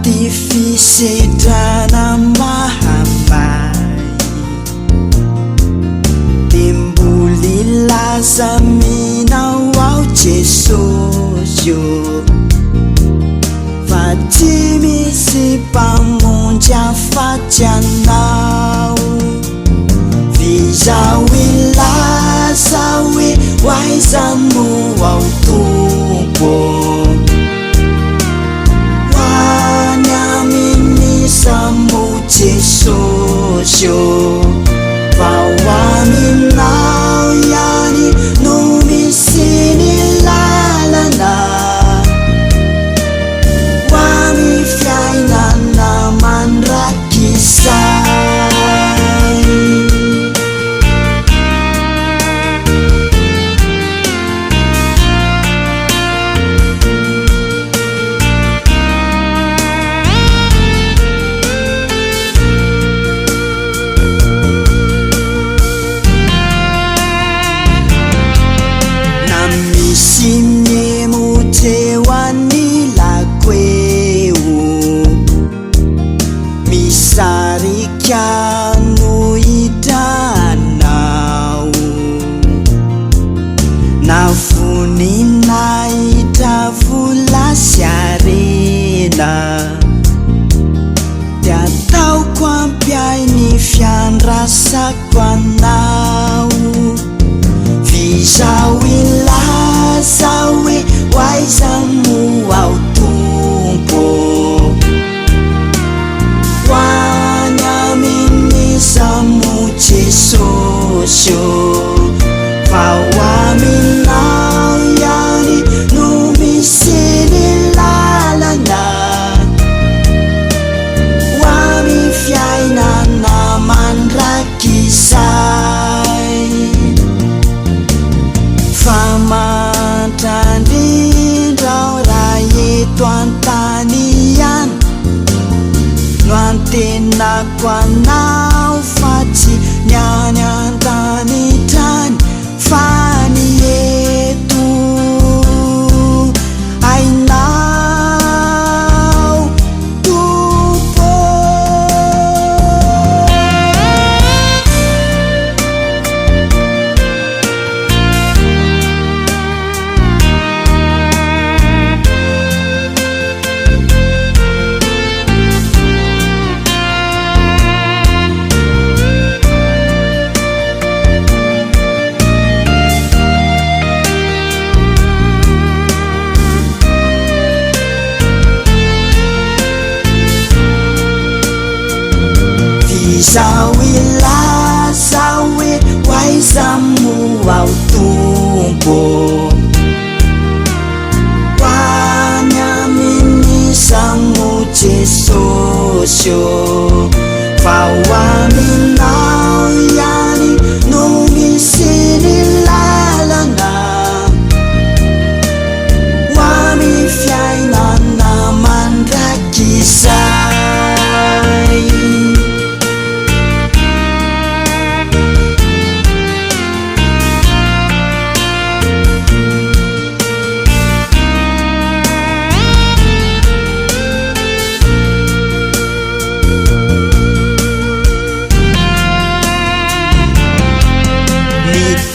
anaty fisedrana mahamay de mboly laza minao ao Jesosy fa tsy misy mpamonjy afatsy anao vizaho ilaza hoe hoaiza no ao tompo hoany aminisa mo Jesosy fa ho aminao ihany no misy ny lalana ho amin'ny fiainana mandrakizay misarika no hitanao na voninahitra vola sy arena de ataoko ampiai ny fiandrasako anao vizaho ilaza hoe hoaiza mo ao tompo hoany aminisa mo Jesosy fa ho aminao ihany no misy ny lalana ho amin'ny fiainana mandrakizay fa mantrandrindrao raha eto an-tany ihany no antenako anao fa tsy ny any an-tany trany fa ny eto ainao tompo vizaho ilaza hoe hoaiza mo ao tompo hoany aminisa mo Jesosy fa ho aminao ihany no misy ny lalana ho amin'ny fiainana mandrakizay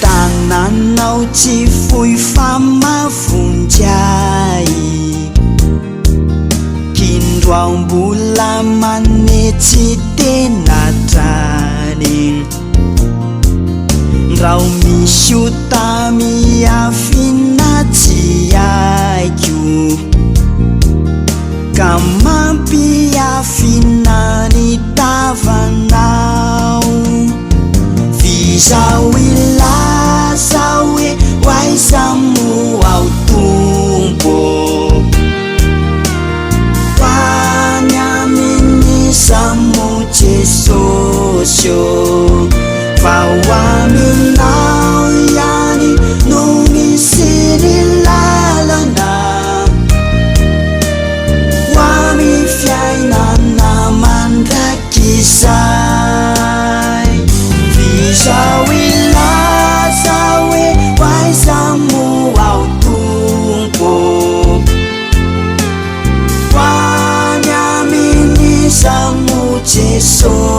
tananao tsy foy fa mavonjay kindroam-bola manetsy tena trany rao misy ota miafina tsy aiko ka mampiafina ny tavanao vizaho ilaza hoe hoaiza mo ao tompo hoany aminisa mo Jesosy fa ho aminao ihany no misy ny lalana ho amin'ny fiainana mandrakizay vizaho ilaza hoe hoaiza mo ao tompo hoany soul